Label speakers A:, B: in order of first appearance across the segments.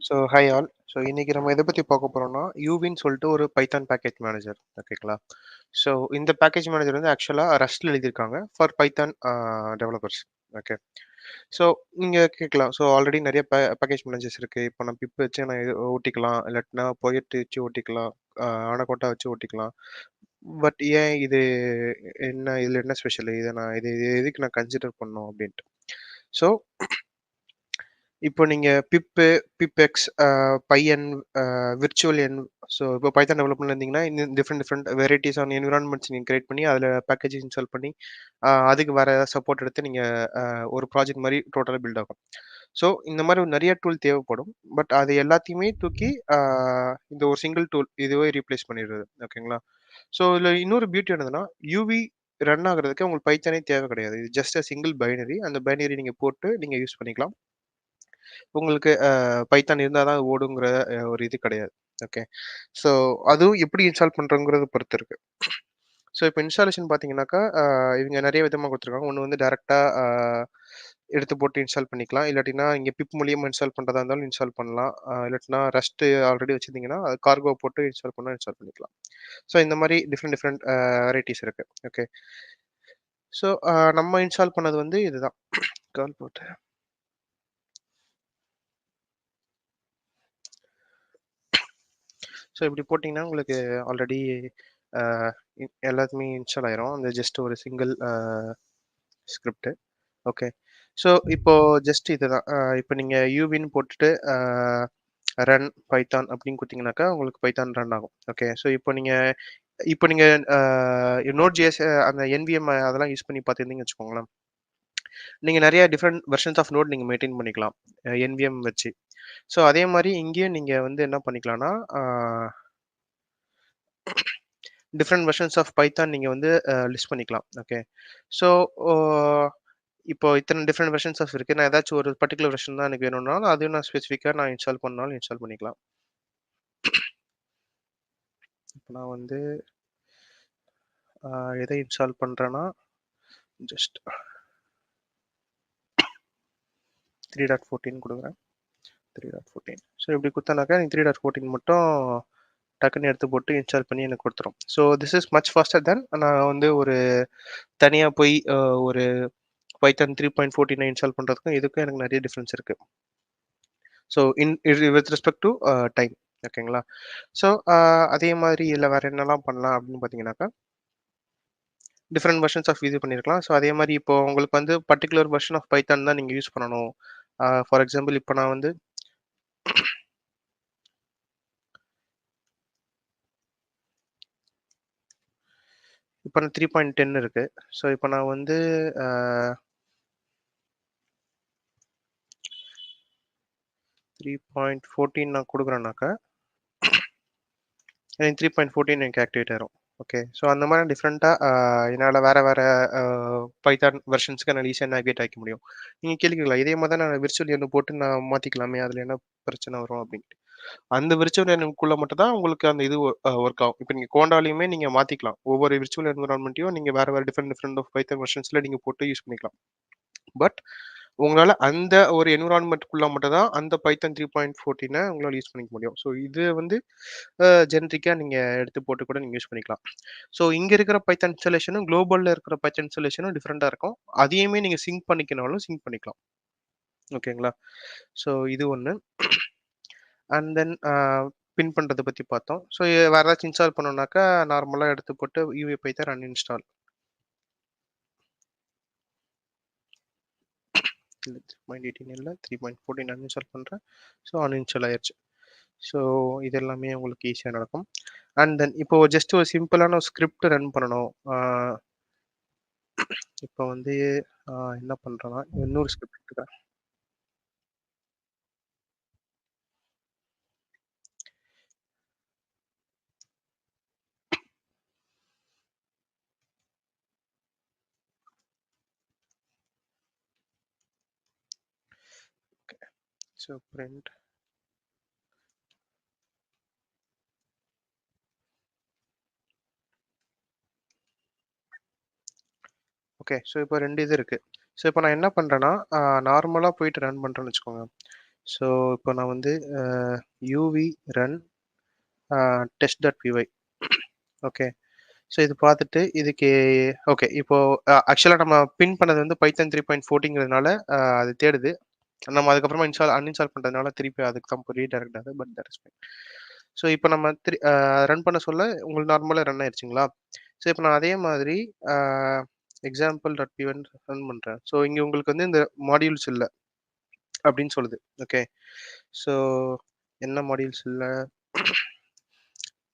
A: So hi all. So இன்னைக்கு நம்ம எதை பத்தி பார்க்க போறோம்னா, யூவின்னு சொல்லிட்டு ஒரு பைத்தான் பேக்கேஜ் மேனேஜர். ஓகேங்களா? ஸோ இந்த பேக்கேஜ் மேனேஜர் வந்து ஆக்சுவலா ரஸ்ட்ல எழுதியிருக்காங்க for Python developers. Okay. So நீங்க கேட்கலாம். ஸோ ஆல்ரெடி நிறைய பேக்கேஜ் மேனேஜர்ஸ் இருக்கு. இப்போ நான் பிப் வச்சு நான் இது ஓட்டிக்கலாம். இல்லாட்டினா பொயட் வச்சு ஓட்டிக்கலாம். அனகோண்டா வச்சு ஓட்டிக்கலாம். பட் ஏன் இது இதுல என்ன ஸ்பெஷல்? இது எதுக்கு நான் கன்சிடர் பண்ணணும் அப்படின்ட்டு. ஸோ இப்போ நீங்க பிப்பெக்ஸ், பையன், விர்ச்சுவல் என் ஸோ இப்போ பைத்தான் டெவலப்மெண்ட்ல இருந்தீங்கன்னா, இன்னும் different different varieties on environments நீங்க கிரியேட் பண்ணி, அதில பேக்கேஜ் இன்ஸ்டால் பண்ணி, அதுக்கு வேற ஏதாவது சப்போர்ட் எடுத்து நீங்க ஒரு ப்ராஜெக்ட் மாரி டோட்டலா பில்ட் ஆகும். ஸோ இந்த மாரி நெறைய டூல் தேவைப்படும். பட் அது எல்லாத்தையுமே தூக்கி இந்த ஒரு சிங்கிள் டூல் இதுவே ரீப்ளேஸ் பண்ணிடுது. ஓகேங்களா? ஸோ இதில இன்னொரு பியூட்டி என்னதுன்னா, யூவி ரன் ஆகுறதுக்கு உங்களுக்கு பைத்தானே தேவை கிடையாது. இது ஜஸ்ட் சிங்கிள் பைனரி. அந்த பைனரி நீங்க போட்டு நீங்க யூஸ் பண்ணிக்கலாம். உங்களுக்கு பைத்தான் இருந்தா தான் அது ஓடுங்கிற ஒரு இது கிடையாது. ஓகே. ஸோ அதுவும் எப்படி இன்ஸ்டால் பண்றோங்கிறத பொறுத்து இருக்கு. ஸோ இப்போ இன்ஸ்டாலேஷன் பார்த்தீங்கன்னாக்கா, இவங்க நெறைய விதமா குடுத்துருக்காங்க. ஒண்ணு வந்து டைரக்ட்டா எடுத்து போட்டு இன்ஸ்டால் பண்ணிக்கலாம். இல்லாட்டினா இங்க பிப் மூலியமா இன்ஸ்டால் பண்றதா இருந்தாலும் இன்ஸ்டால் பண்ணலாம். இல்லாட்டினா ரஸ்ட் ஆல்ரெடி வச்சிருந்தீங்கன்னா, அது கார்கோ போட்டு இன்ஸ்டால் பண்ணா இன்ஸ்டால் பண்ணிக்கலாம். ஸோ இந்த மாரி டிஃபரெண்ட் டிஃபரெண்ட் வெரைட்டீஸ் இருக்கு. ஓகே. ஸோ நம்ம இன்ஸ்டால் பண்ணது வந்து இதுதான். கால் போட்டு ஸோ இப்படி போட்டிங்கன்னா உங்களுக்கு ஆல்ரெடி அ எல்லாத்துமே இன்ஸ்டால் ஆயிரும். அந்த ஜஸ்ட் ஒரு சிங்கிள் ஸ்கிரிப்ட். ஓகே. ஸோ இப்போ ஜஸ்ட் இதுதான். இப்போ நீங்க யூவின்னு போட்டுட்டு ரன் பைத்தான் அப்படின்னு குடுத்தீங்கன்னாக்கா, உங்களுக்கு பைத்தான் ரன் ஆகும். ஓகே. ஸோ இப்போ நீங்க நோட் ஜேஎஸ் அந்த NVM அதெல்லாம் யூஸ் பண்ணி பார்த்துருந்தீங்கன்னு வச்சுக்கோங்களேன். நீங்க நெறைய டிஃபரெண்ட் வெர்ஷன்ஸ் ஆஃப் நோட் நீங்க மெயின்டெயின் பண்ணிக்கலாம். NVM வச்சு. ஸோ அதே மாரி இங்கேயும் நீங்க வந்து என்ன பண்ணிக்கலாம்னா, டிஃபரெண்ட் வெர்ஷன்ஸ் ஆஃப் பைத்தான் நீங்க வந்து லிஸ்ட் பண்ணிக்கலாம். ஓகே. ஸோ ஓ இப்போ இத்தன டிஃபரெண்ட் வெர்ஷன்ஸ் ஆஃப் இருக்கு. நான் ஏதாச்சும் ஒரு பர்ட்டிகுலர் வெர்ஷன் தான் எனக்கு வேணும்னாலும், அதையும் நான் ஸ்பெசிஃபிக்கா நான் இன்ஸ்டால் பண்ணாலும் இன்ஸ்டால் பண்ணிக்கலாம். இப்ப நான் வந்து அ எத இன்ஸ்டால் பண்றேன்னா, ஜஸ்ட் 3.14 குடுக்குறேன். 3.14 ஸோ இப்படி குடுத்தனாக்கா, நீங்க 3.14 மட்டும் டக்குன்னு எடுத்து போட்டு இன்ஸ்டால் பண்ணி எனக்கு குடுத்துரும். So this is much faster then நான் வந்து ஒரு தனியா போய் ஒரு பைத்தான் 3.14 இன்ஸ்டால் பண்றதுக்கும், இதுக்கும் எனக்கு நெறைய டிஃபரன்ஸ் இருக்கு. ஸோ இது வித் ரெஸ்பெக்ட் டூ டைம். ஓகேங்களா? ஸோ அதே மாதிரி இதில வேற என்னலாம் பண்ணலாம் அப்படின்னு பார்த்தீங்கன்னாக்கா, டிஃபரெண்ட் வெர்ஷன்ஸ் ஆஃப் இது பண்ணியிருக்கலாம். ஸோ அதே மாரி இப்போ உங்களுக்கு வந்து பர்ட்டிகுலர் வெர்ஷன் ஆஃப் பைத்தான் தான் நீங்க யூஸ் பண்ணணும். ஃபார் எக்ஸாம்பிள் இப்போ நான் வந்து இப்போ நான் 3.10 இருக்கு. ஸோ இப்போ நான் வந்து அ 3.14 நான் குடுக்குறேன்னாக்கா, எனக்கு 3.14 எனக்கு ஆக்டிவேட் ஆயிரும். ஓகே. ஸோ அந்த மாரி டிஃபரெண்ட்டா என்னால வேற வேற அ பைத்தான் வெர்ஷன்ஸ்க்கு என்னால ஈஸியா நேவிகேட் ஆயிக்க முடியும். நீங்க கேள்விக்கலாம், இதே மாரி தான் நான் விர்ச்சுவல் என போட்டு நான் மாத்திக்கலாமே, அதில என்ன பிரச்சனை வரும் அப்டின்ட்டு. அந்த விர்ச்சுவல் என்விரான்மென்ட்குள்ள மட்டும் தான் உங்களுக்கு அந்த இது ஒர்க் ஆகும். இப்ப நீங்க கோண்டாலயுமே நீங்க மாத்திக்கலாம். ஒவ்வொரு விர்ச்சுவல் என்விரான்மென்ட்டையும் நீங்க வேற வேற டிஃபரெண்ட் டிஃபரெண்ட் ஆஃப் பைத்தான் வெர்ஷன்ஸ்ல நீங்க போட்டு யூஸ் பண்ணிக்கலாம். பட் உங்களால அந்த ஒரு என்விரான்மென்ட்குள்ள மட்டும் தான் அந்த பைத்தான் 3.14 உங்களால யூஸ் பண்ணிக்க முடியும். ஸோ இது வந்து ஜெனரிக்கா நீங்க எடுத்து போட்டு கூட நீங்க யூஸ் பண்ணிக்கலாம். ஸோ இங்க இருக்கிற பைத்தான் இன்ஸ்டாலேஷனும், குளோபல்ல இருக்கிற பைத்தான் இன்ஸ்டாலேஷனும் டிஃபரெண்ட்டா இருக்கும். அதையுமே நீங்க சிங்க் பண்ணிக்கனாலும் சிங்க் பண்ணிக்கலாம். ஓகேங்களா? ஸோ இது ஒண்ணு. அண்ட் தென் பின் பண்றத பத்தி பார்த்தோம். ஸோ வேற ஏதாச்சும் இன்ஸ்டால் பண்ணணும்னாக்கா, நார்மலா எடுத்து போட்டு யுவி பைத்தான் அன்இன்ஸ்டால். இல்ல 3.18 இல்ல 3.14 அன்இன்ஸ்டால் பண்றேன். ஸோ அன்இன்ஸ்டால் ஆயிருச்சு. ஸோ இது எல்லாமே உங்களுக்கு ஈஸியா நடக்கும். அண்ட் தென் இப்போ ஜஸ்ட் ஒரு சிம்பிளான ஒரு ஸ்கிரிப்ட் ரன் பண்ணணும். இப்போ வந்து என்ன பண்றேன்னா, இன்னொரு ஸ்கிரிப்ட் எடுத்துக்கிறேன். So print okay. ஸோ இப்போ 2 இது இருக்கு. ஸோ இப்போ நான் என்ன பண்றேன்னா, நார்மலா போயிட்டு ரன் பண்றேன்னு வச்சுக்கோங்க. ஸோ இப்போ நான் வந்து UV run test.py. Okay. So இது பார்த்துட்டு இதுக்கு ஓகே. இப்போ ஆக்சுவலாக நம்ம பின் பண்ணது வந்து பைத்தன் 3.14ங்கிறதுனால அது தேடுது. நம்ம அதுக்கப்புறமா அன்இன்ஸ்டால் பண்ணுறதுனால திருப்பி அதுக்கு தான் ரீடைரக்ட் ஆகுது. But that is fine. So இப்போ நம்ம ரன் பண்ண சொல்ல உங்களுக்கு நார்மலாக ரன் ஆயிடுச்சுங்களா? ஸோ இப்போ நான் அதே மாதிரி example.py ரன் பண்ணுறேன். ஸோ இங்கே உங்களுக்கு வந்து இந்த மாடியூல்ஸ் இல்லை அப்படின்னு சொல்லுது. ஓகே. ஸோ என்ன மாடியூல்ஸ் இல்லை?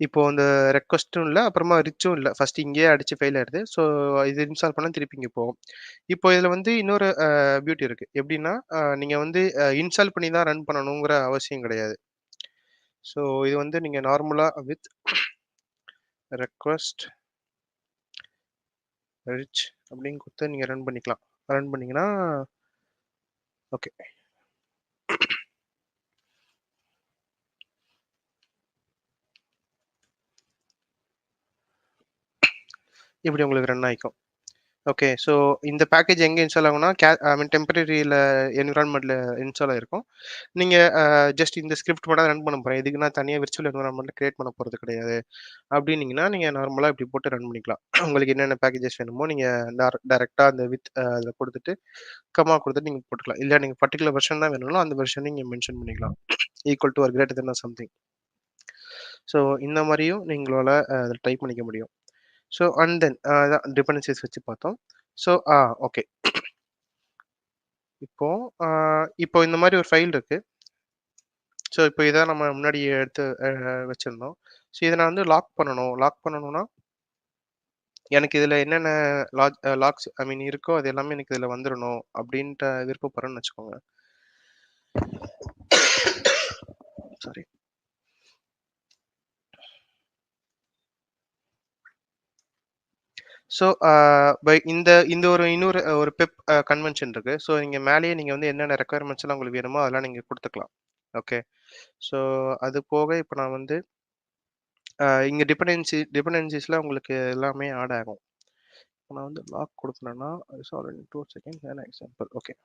A: இப்போ இந்த ரெக்வெஸ்ட்டும் இல்ல, அப்புறமா ரிச்சும் இல்ல. ஃபர்ஸ்ட் இங்கேயே அடிச்சு ஃபெயில் ஆயிடுது. ஸோ இது இன்ஸ்டால் பண்ணா திருப்பி இங்க போகும். இப்போ இதுல வந்து இன்னொரு பியூட்டி இருக்கு. எப்படின்னா, நீங்க வந்து இன்ஸ்டால் பண்ணி தான் ரன் பண்ணணுங்கிற அவசியம் கிடையாது. ஸோ இது வந்து நீங்க நார்மலா வித் ரெக்வெஸ்ட் ரிச் அப்படின்னு குடுத்து நீங்க ரன் பண்ணிக்கலாம். ரன் பண்ணீங்கன்னா ஓகே. இப்படி உங்களுக்கு ரன் ஆயிக்கும். ஓகே. ஸோ இந்த பேக்கேஜ் எங்க இன்ஸ்டால் ஆகும்னா, ஐ மீன் டெம்பரரில என்விரான்மென்ட்ல இன்ஸ்டால் ஆயிருக்கும். நீங்க ஜஸ்ட் இந்த ஸ்கிரிப்ட் மட்டும் ரன் பண்ண போறேன். இதுக்கு நான் தனியா விர்ச்சுவல் என்விரான்மென்ட் கிரியேட் பண்ண போறது கிடையாது. அப்படின்னீங்கன்னா, நீங்க நார்மலா இப்படி போட்டு ரன் பண்ணிக்கலாம். உங்களுக்கு என்னென்ன பேக்கேஜஸ் வேணுமோ நீங்க டைரக்ட்டா அந்த வித் அதில குடுத்துட்டு, கமா குடுத்துட்டு நீங்க போட்டுக்கலாம். இல்ல நீங்க பர்ட்டிகுலர் வெர்ஷன் தான் வேணும்னா, அந்த வெர்ஷன் நீங்க மென்ஷன் பண்ணிக்கலாம். Equal to or greater than or something. So இந்த மாரியும் நீங்களால அதில டைப் பண்ணிக்க முடியும். ஸோ அண்ட் தென் அதான் டிபெண்டன்சிஸ் வச்சு பார்த்தோம். So okay. இப்போ இப்போ இந்த மாரி ஒரு ஃபைல் இருக்கு. ஸோ இப்போ இத நம்ம முன்னாடி எடுத்து வச்சிருந்தோம். ஸோ இத நான் வந்து லாக் பண்ணணும். லாக் பண்ணணும்னா, எனக்கு இதுல என்னென்ன லாக்ஸ் ஐ மீன் இருக்கோ அது எல்லாமே எனக்கு இதுல வந்துரணும் அப்டின்ட்டு விருப்பப்படுறேன்னு வச்சுக்கோங்க. சாரி. ஸோ பை இந்த இந்த இன்னொரு ஒரு பெப் கன்வென்ஷன் இருக்கு. ஸோ நீங்க மேலேயே நீங்க வந்து என்னென்ன ரெக்யர்மென்ட்ஸ் எல்லாம் உங்களுக்கு வேணுமோ அதெல்லாம் நீங்க குடுத்துக்கலாம். ஓகே. ஸோ அது போக இப்ப நான் வந்து இங்க டிபெண்டன்சிஸ்ல உங்களுக்கு எல்லாமே ஆட் ஆகும். நான் வந்து லாக் குடுக்கணும்னா sorry 2 seconds an example. Okay.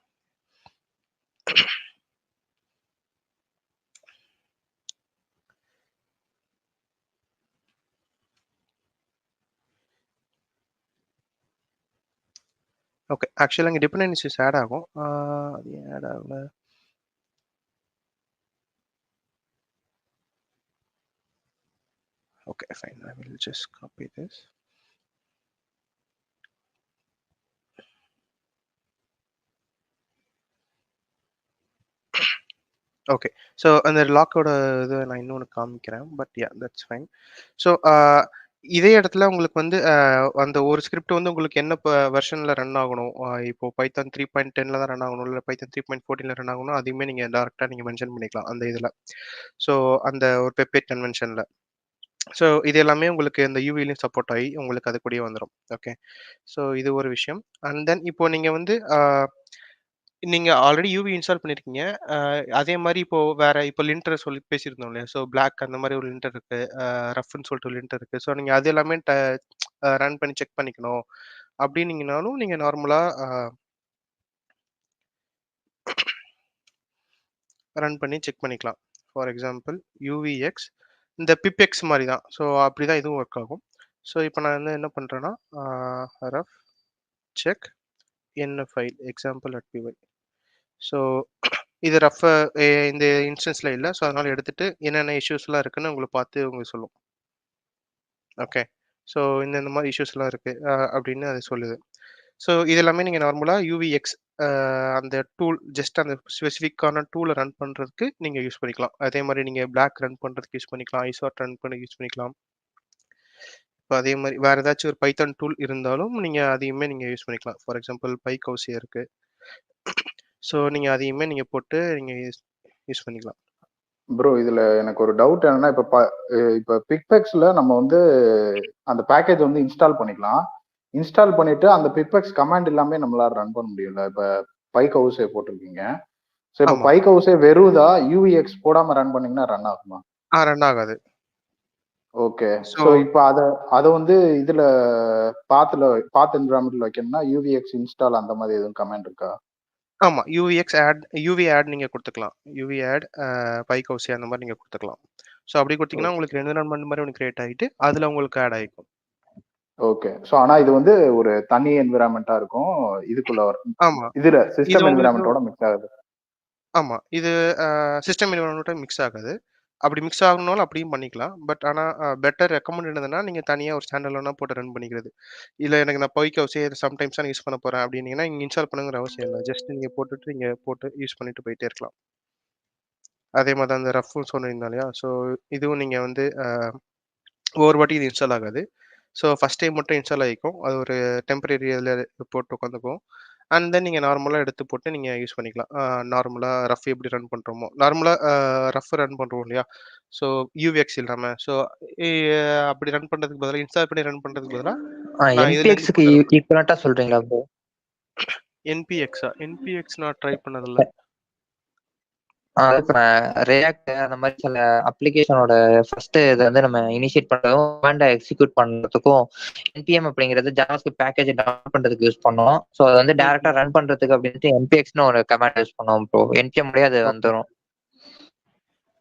A: Okay. ஆக்சுவலா இங்க டிபெண்டன்சிஸ் ஆட் ஆகும். அது ஏன் ஆட் ஆகல? Okay, fine. I will just copy this. Okay. So அந்த லாக்கோட இது நான் இன்னொன்னு காமிக்கிறேன். But yeah that's fine. So இதே இடத்துல உங்களுக்கு வந்து அந்த ஒரு ஸ்கிரிப்ட் வந்து உங்களுக்கு என்ன வெர்ஷன்ல ரன் ஆகணும். இப்போ பைத்தான் 3.10ல தான் ரன் ஆகணும். இல்ல பைத்தான் 3.14ல ரன் ஆகணும். அதையுமே நீங்க டைரக்ட்டா நீங்க மென்ஷன் பண்ணிக்கலாம் அந்த இதுல. ஸோ அந்த ஒரு பெப்பேட் கன்வென்ஷன்ல. ஸோ இது எல்லாமே உங்களுக்கு இந்த யூவிலயும் சப்போர்ட் ஆயி உங்களுக்கு அது கூடயே வந்துரும். ஓகே. ஸோ இது ஒரு விஷயம். அண்ட் தென் இப்போ நீங்க வந்து நீங்க ஆல்ரெடி யூவி இன்ஸ்டால் பண்ணியிருக்கீங்க. அதே மாரி இப்போ வேற இப்போ லிண்டர் சொல்லி பேசியிருந்தோம் இல்லையா? ஸோ பிளாக் அந்த மாரி ஒரு லிண்டர் இருக்கு. ரஃப்ன்னு சொல்லிட்டு ஒரு லிண்டர் இருக்கு. ஸோ நீங்க அது எல்லாமே ரன் பண்ணி செக் பண்ணிக்கணும். அப்டின்னீங்கனாலும் நீங்க நார்மலா ரன் பண்ணி செக் பண்ணிக்கலாம். ஃபார் எக்ஸாம்பிள் uvx இந்த பிப்எக்ஸ் மாரி தான். ஸோ அப்படிதான் இதுவும் ஒர்க் ஆகும். ஸோ இப்போ நான் வந்து என்ன பண்றேன்னா, ரஃப் செக் என்ன ஃபைல் example.py. ஸோ இது ரஃப்பா இந்த இன்ஸ்டன்ஸ்ல இல்ல. ஸோ அதனால எடுத்துட்டு என்னென்ன இஷ்யூஸ்லாம் இருக்குன்னு உங்களுக்கு பார்த்து உங்களுக்கு சொல்லும். ஓகே. ஸோ இந்த மாரி இஷ்யூஸ்லாம் இருக்கு அப்படின்னு அது சொல்லுது. ஸோ இது எல்லாமே நீங்க நார்மலா uvx அந்த டூல் ஜஸ்ட் அந்த ஸ்பெசிஃபிக்கான டூல ரன் பண்றதுக்கு நீங்க யூஸ் பண்ணிக்கலாம். அதே மாரி நீங்க பிளாக் ரன் பண்றதுக்கு யூஸ் பண்ணிக்கலாம். ஐசார்ட் ரன் பண்ண யூஸ் பண்ணிக்கலாம். இப்ப அதே மாரி வேற ஏதாச்சும் ஒரு பைத்தான் டூல் இருந்தாலும் நீங்க அதையுமே நீங்க யூஸ் பண்ணிக்கலாம். ஃபார் எக்ஸாம்பிள் பைகௌசியா இருக்கு. ஸோ நீங்க அதையுமே நீங்க போட்டு நீங்க யூஸ் பண்ணிக்கலாம்.
B: ப்ரோ இதுல எனக்கு ஒரு டவுட் என்னன்னா இப்ப பிக்பெக்ஸ்ல நம்ம வந்து அந்த பேக்கேஜ் வந்து இன்ஸ்டால் பண்ணிக்கலாம். இன்ஸ்டால் பண்ணிட்டு அந்த பிக்பெக்ஸ் கமாண்ட் எல்லாமே நம்மளால ரன் பண்ண முடியல. இப்ப பைக் ஹவுஸே போட்டிருக்கீங்க. ஸோ இப்ப
A: ஆமா.
B: பைக் ஹவுஸே வெறுதா யூவிஎக்ஸ் போடாம ரன் பண்ணீங்கன்னா ரன் ஆகுமா?
A: ரன் ஆகாது.
B: ஓகே.
A: ஸோ
B: ஸோ இப்ப அத வந்து இதுல பாத் என்விரான்மெண்ட்ல வைக்கணும்னா யூவிஎக்ஸ் இன்ஸ்டால் அந்த மாதிரி எதுவும் கமாண்ட் இருக்கா?
A: ஆமா. யுவி ஆட் நீங்க குடுத்துக்கலாம். யுவி ஆட், பைகோசி அந்த மாரி நீங்க குடுத்துக்கலாம். ஸோ அப்படி குடுத்தீங்கன்னா,
B: ஓகே.
A: உங்களுக்கு என்விரான்மென்ட் மாரி ஒண்ணு கிரியேட் ஆயிட்டு, அதுல உங்களுக்கு ஆட் ஆயிக்கும்.
B: ஓகே. ஸோ ஆனா இது வந்து ஒரு தனி என்விரான்மென்ட்டா இருக்கும். இதுக்குள்ள வரும்.
A: ஆமா.
B: இதுல
A: இது
B: சிஸ்டம்
A: உங்களுக்கு
B: என்விரான்மென்ட்டோட மிக்ஸ் ஆகுது.
A: ஆமா. இது சிஸ்டம் என்வைரன்மென்ட்டோட மிக்ஸ் ஆகாது. அப்படி மிக்ஸ் ஆகணும்னாலும் அப்படியும் பண்ணிக்கலாம். பட் ஆனா பெட்டர் ரெக்கமெண்ட் என்னதுன்னா, நீங்க தனியா ஒரு ஸ்டாண்ட் அலோனா போட்டு ரன் பண்ணிக்கிறது. இல்ல எனக்கு நான் பைக்கோஸே சம்டைம்ஸ் தான் யூஸ் பண்ண போறேன் அப்படின்னீங்கன்னா, நீங்க இன்ஸ்டால் பண்ணுங்கிற அவசியம் இல்ல. ஜஸ்ட் நீங்க போட்டுட்டு நீங்க போட்டு யூஸ் பண்ணிட்டு போயிட்டே இருக்கலாம். அதே மாரி தான் அந்த ரஃப்னு சொன்னீங்க இல்லையா? ஸோ இதுவும் நீங்க வந்து ஒவ்வொரு வாட்டி இது இன்ஸ்டால் ஆகாது. ஸோ ஃபர்ஸ்ட் டைம் மட்டும் இன்ஸ்டால் ஆயிக்கும். அது ஒரு டெம்பரரி இதுல போட்டு உட்காந்துக்கும். அண்ட் தென் நீங்க நார்மலா எடுத்து போட்டு நீங்க யூஸ் பண்ணிக்கலாம். நார்மலா ரஃப் எப்படி ரன் பண்றோமோ, நார்மலா ரஃப் ரன் பண்றோம் இல்லையா? ஸோ யூவிஎக்ஸ் இல்லாம. ஸோ எ அப்படி ரன் பண்றதுக்கு பதிலா இன்ஸ்டால் பண்ணி ரன் பண்றதுக்கு பதிலா, நான் இதுலேருந்து
C: என்பிஎக்ஸ்க்கு
A: போட்டு ரன் பண்ணேன்.
C: ஈக்குவலண்டா சொல்றீங்களா ப்ரோ?
A: என்பிஎக்ஸா? என்பிஎக்ஸ் நான் ட்ரை பண்ணதில்ல.
C: இப்ப ரியாக்ட் அந்த மாதிரி சில அப்ளிகேஷனோட ஃபர்ஸ்ட் இதை வந்து நம்ம இனிஷியேட் பண்றதும் கமாண்டை எக்ஸிக்யூட் பண்றதுக்கும் என்பிஎம் அப்படிங்கிறது ஜாவாஸ்கிரிப்ட் பேக்கேஜ் டவுன்லோட் பண்றதுக்கு யூஸ் பண்ணோம். ஸோ அதை வந்து
A: ம்,
C: டேரக்டா
A: ம்.
C: ரன் பண்றதுக்கு அப்படின்ட்டு என்பிஎக்ஸ்னு ஒரு கமாண்ட் யூஸ் பண்ணுவோம் ப்ரோ. என்பிஎம் முடியே அது
A: ஓகே.
C: வந்துடும்.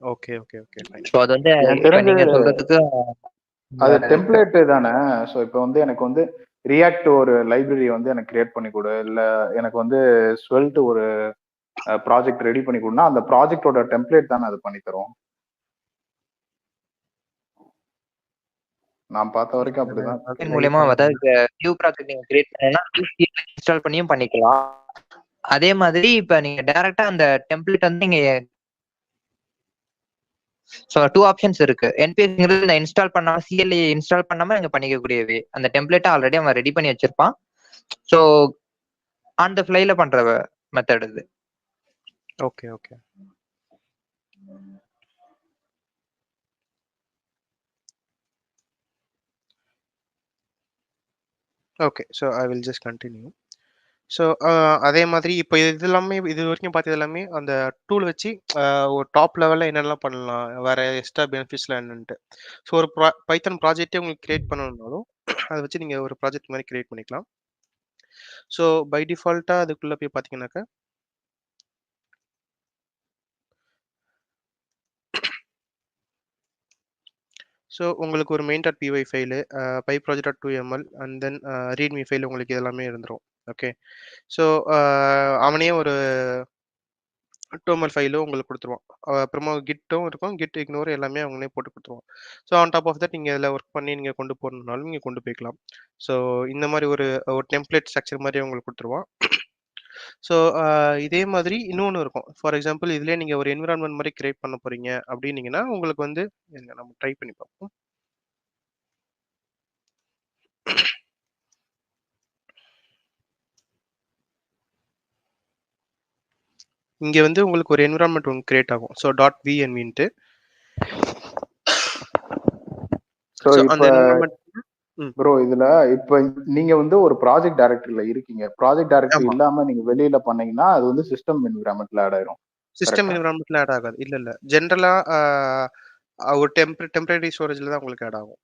A: Okay, okay, okay. Fine.
C: So அது வந்து
B: எனக்கு
C: இப்ப
B: தெரிஞ்சு
C: நீங்க சொல்றதுக்கு
B: அது
C: வேற இருக்கு.
B: டெம்ப்ளேட் தானே. ஸோ இப்போ வந்து எனக்கு வந்து ரியாக்ட் ஒரு லைப்ரரி வந்து எனக்கு கிரியேட் பண்ணி கொடு, இல்ல எனக்கு வந்து ஸ்வெல்ட் ஒரு ப்ராஜெக்ட் ரெடி பண்ணி கொடுனா அந்த ப்ராஜெக்டோட டெம்ப்ளேட் தானே அது பண்ணி தரும். நான் பார்த்த வரைக்கும் அப்படிதான்.
A: அது
C: மூலியமா
A: பண்ண
C: அதாவது நியூ ப்ராஜெக்ட் நீங்க கிரியேட் பண்ணா இன்ஸ்டால் பண்ணியும் பண்ணிக்கலாம். அதே மாதிரி இப்ப நீங்க டைரக்டா அந்த டெம்ப்ளேட் வந்து நீங்க ஸோ 2 ஆப்ஷன்ஸ் இருக்கு. என்பிஎஸ்ங்கிறது இந்த இன்ஸ்டால் பண்ணாம சிஎல்இ இன்ஸ்டால் பண்ணாம நீங்க பண்ணிக்கக்கூடியவே. அந்த டெம்ப்ளேட்டை ஆல்ரெடி அவன் ரெடி பண்ணி வச்சிருப்பான். ஸோ ஆன் த ஃபிளைல பண்ற மெத்தட் இது.
A: Okay, okay. Okay. So I will just continue. So அதே மாதிரி இப்போ இது எல்லாமே இதுவரைக்கும் பார்த்தது எல்லாமே அந்த டூல் வச்சு ஒரு டாப் லெவல்ல என்னென்னலாம் பண்ணலாம், வேற எக்ஸ்ட்ரா பெனிஃபிட்ஸ்லாம் என்னன்ட்டு. ஸோ ஒரு பைத்தான் ப்ராஜெக்ட்டே உங்களுக்கு கிரியேட் பண்ணணும்னாலும், அத வச்சு நீங்க ஒரு ப்ராஜெக்ட் மாரி கிரியேட் பண்ணிக்கலாம். ஸோ பை டிஃபால்ட்டா அதுக்குள்ள போய் பார்த்தீங்கன்னாக்கா, ஸோ உங்களுக்கு ஒரு main.py file, pyproject.2ml and then README file உங்களுக்கு இது எல்லாமே இருந்துரும். ஓகே. ஸோ அவனே ஒரு டோமல் ஃபைலும் உங்களுக்கு குடுத்துருவான். அப்புறமா கிட்டும் இருக்கும். கிட் இக்னோர் எல்லாமே அவங்களே போட்டு குடுத்துருவான். So on top of that நீங்க இதில ஒர்க் பண்ணி நீங்க கொண்டு போணும்னாலும் நீங்க கொண்டு போய்க்கலாம். ஸோ இந்த மாரி ஒரு ஒரு டெம்ப்ளேட் ஸ்ட்ரக்சர் மாரி உங்களுக்கு குடுத்துருவான். ஸோ இதே மாதிரி இன்னொன்னு இருக்கும். ஃபார் எக்ஸாம்பிள் இதிலயே நீங்க ஒரு என்விரான்மென்ட் மாரி கிரியேட் பண்ண போறீங்க அப்டின்னீங்கன்னா, உங்களுக்கு வந்து இருங்க நம்ம ட்ரை பண்ணி பார்ப்போம். இங்க வந்து உங்களுக்கு ஒரு என்விரான்மென்ட் ஒண்ணு கிரியேட் ஆகும். ஸோ .venvன்ட்டு.
B: ஸோ
A: ஸோ அந்த
B: இப்போ
A: என்விரான்மென்ட் ம்.
B: ப்ரோ இதுல இப்ப நீங்க வந்து ஒரு ப்ராஜெக்ட் டைரக்டரியில இருக்கீங்க. ப்ராஜெக்ட் டைரக்டரி
A: ஆமா.
B: இல்லாம நீங்க வெளியில பண்ணீங்கன்னா அது வந்து சிஸ்டம் என்விரான்மென்ட்ல ஆட் ஆயிரும்.
A: சிஸ்டம்
B: கரெக்ட்டா?
A: என்விரான்மென்ட்ல ஆட் ஆகாது. இல்ல, இல்ல. ஜெனரலா ஒரு டெம்பரரி ஸ்டோரேஜ்ல தான் உங்களுக்கு ஆட் ஆகும்.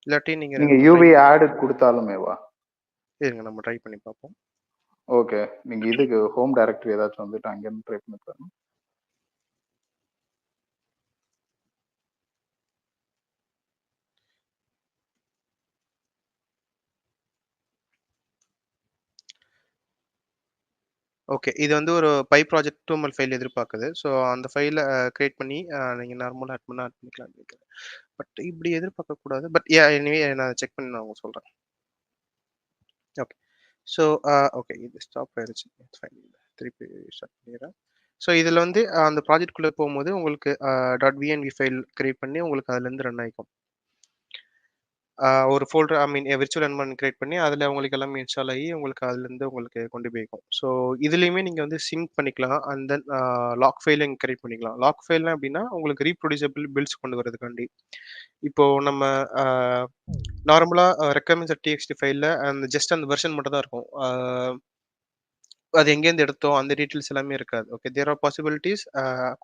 A: இல்லாட்டி நீங்க
B: நீங்க
A: ட்ரை
B: யுவி
A: பண்ணி
B: ஆட் குடுத்தாலுமேவா?
A: இருங்க நம்ம ட்ரை பண்ணி பார்ப்போம்.
B: ஓகே. நீங்க இதுக்கு ஹோம் டைரக்டரி ஏதாச்சும் வந்துட்டு அங்கேருந்து ட்ரை பண்ணி பாருங்க.
A: ஓகே. இது வந்து ஒரு ப்ராஜெக்ட் 2மல் ஃபைல் எதிர்பார்க்குது. ஸோ அந்த ஃபைல கிரியேட் பண்ணி நீங்க நார்மலா ஆட் பண்ணா ஆட் பண்ணிக்கலாம்னு நெனைக்கிறேன். பட் இப்படி எதிர்பார்க்கக்கூடாது. பட் எனிவே நான் செக் பண்ணி நான் உங்களுக்கு சொல்றேன். ஓகே. So okay. இது ஸ்டாப் ஆயிருச்சு. It's fine. திருப்பி ஸ்டார்ட் பண்ணிடுறேன். ஸோ இதில வந்து அந்த ப்ராஜெக்ட்குள்ள போம்போது உங்களுக்கு .venv ஃபைல் கிரியேட் பண்ணி உங்களுக்கு அதுலேருந்து ரன் ஆயிக்கும். ஒரு ஃபோல்டர் ஐ மீன் விர்ச்சுவல் என்வைரன்மென்ட் கிரியேட் பண்ணி, அதில உங்களுக்கு எல்லாமே இன்ஸ்டால் ஆகி, உங்களுக்கு அதுலேருந்து உங்களுக்கு கொண்டு போய்க்கும். ஸோ இதுலயுமே நீங்க வந்து சிங்க் பண்ணிக்கலாம். அண்ட் தென் லாக் ஃபைலும் கிரியேட் பண்ணிக்கலாம். லாக் ஃபைல்னா எப்படின்னா, உங்களுக்கு ரீப்ரொடியூசபிள் பில்ட்ஸ் கொண்டு வரதுக்காண்டி. இப்போ நம்ம அ நார்மலா ரெக்யர்மெண்ட்ஸ்.txt ஃபைல்ல அந்த ஜஸ்ட் அந்த வெர்ஷன் மட்டும் தான் இருக்கும். அது எங்கேருந்து எடுத்தோம், அந்த டீட்டெயில்ஸ் எல்லாமே இருக்காது. ஓகே. தேர் ஆர் பாசிபிலிட்டீஸ்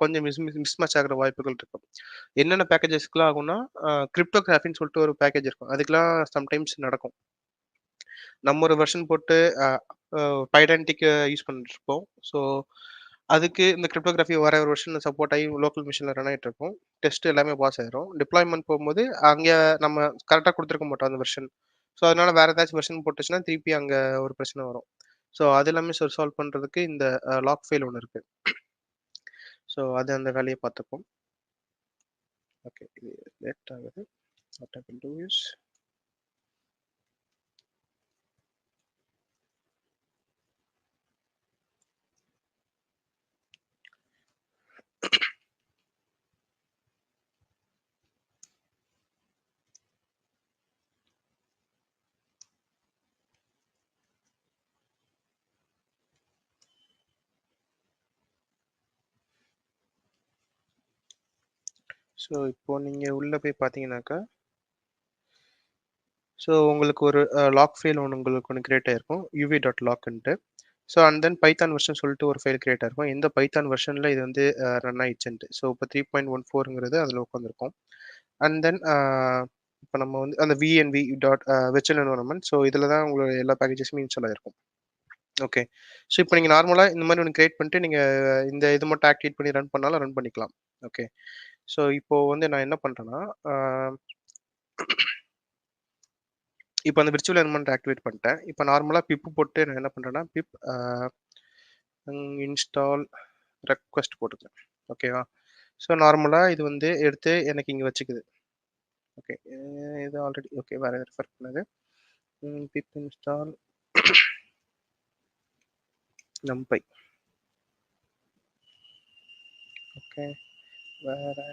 A: கொஞ்சம் மிஸ்மேட்ச் ஆகுற வாய்ப்புகள் இருக்கும். என்னென்ன பேக்கேஜஸ்க்குலாம் ஆகும்னா, கிரிப்டோகிராஃபின்னு சொல்லிட்டு ஒரு பேக்கேஜ் இருக்கும். அதுக்கெல்லாம் சம்டைம்ஸ் நடக்கும். நம்ம ஒரு வெர்ஷன் போட்டு பைடான்டிக் யூஸ் பண்ணிட்டுருப்போம். ஸோ அதுக்கு இந்த கிரிப்டோகிராஃபி வர ஒரு வருஷன் சப்போர்ட் ஆகி லோக்கல் மிஷினில் ரன் ஆகிட்டு இருக்கும். டெஸ்ட் எல்லாமே பாஸ் ஆயிரும். டிப்ளாய்மெண்ட் போகும்போது அங்கே நம்ம கரெக்டாக கொடுத்துருக்க மாட்டோம் அந்த வெர்ஷன். ஸோ அதனால வேற ஏதாச்சும் வெர்ஷன் போட்டுச்சுன்னா திருப்பி அங்கே ஒரு பிரச்சனை வரும். ஸோ அது எல்லாமே சால்வ் பண்ணுறதுக்கு இந்த லாக் ஃபைல் ஒன்று இருக்கு. ஸோ அது அந்த வேலையை பார்த்துப்போம். ஓகே, இது லேட் ஆகுது. What I will do is so இப்போ நீங்கள் உள்ளே போய் பார்த்தீங்கன்னாக்கா, ஸோ உங்களுக்கு ஒரு லாக் ஃபைல் உங்களுக்கு ஒன்று கிரியேட் ஆயிருக்கும், uv.lockன்ட்டு. So and then Python version சொல்லிட்டு ஒரு ஃபைல் கிரியேட் ஆயிருக்கும். எந்த பைத்தான் வெர்ஷனில் இது வந்து ரன் ஆயிடுச்சுன்ட்டு. ஸோ இப்போ 3.14ங்கிறது அதில் உட்காந்துருக்கும். அண்ட் தென் இப்போ நம்ம வந்து அந்த விஎன்வி டாட் விர்ச்சுவல் என்வரன்மெண்ட், ஸோ இதில் தான் உங்களோட எல்லா பேக்கேஜஸுமே இன்ஸ்டால் ஆயிருக்கும். ஓகே, ஸோ இப்போ நீங்கள் நார்மலாக இந்த மாதிரி ஒன்று கிரியேட் பண்ணிட்டு நீங்கள் இந்த இது மட்டும் ஆக்டிவேட் பண்ணி ரன் பண்ணாலும் ரன் பண்ணிக்கலாம். ஓகே, ஸோ இப்போ வந்து நான் என்ன பண்ணுறேன்னா, இப்போ அந்த விர்ச்சுவல் என்வரன்மெண்ட் ஆக்டிவேட் பண்ணிட்டேன். இப்போ நார்மலாக பிப்பு போட்டு நான் என்ன பண்ணுறேன்னா, பிப் இன்ஸ்டால் ரெக்வெஸ்ட் போட்டுக்கிறேன். ஓகேவா? ஸோ நார்மலாக இது வந்து எடுத்து எனக்கு இங்கே வச்சுக்குது. ஓகே, இது ஆல்ரெடி ஓகே வேறு ரெஃபர் பண்ணது. பிப் இன்ஸ்டால் நம்பை. ஓகே, வேறு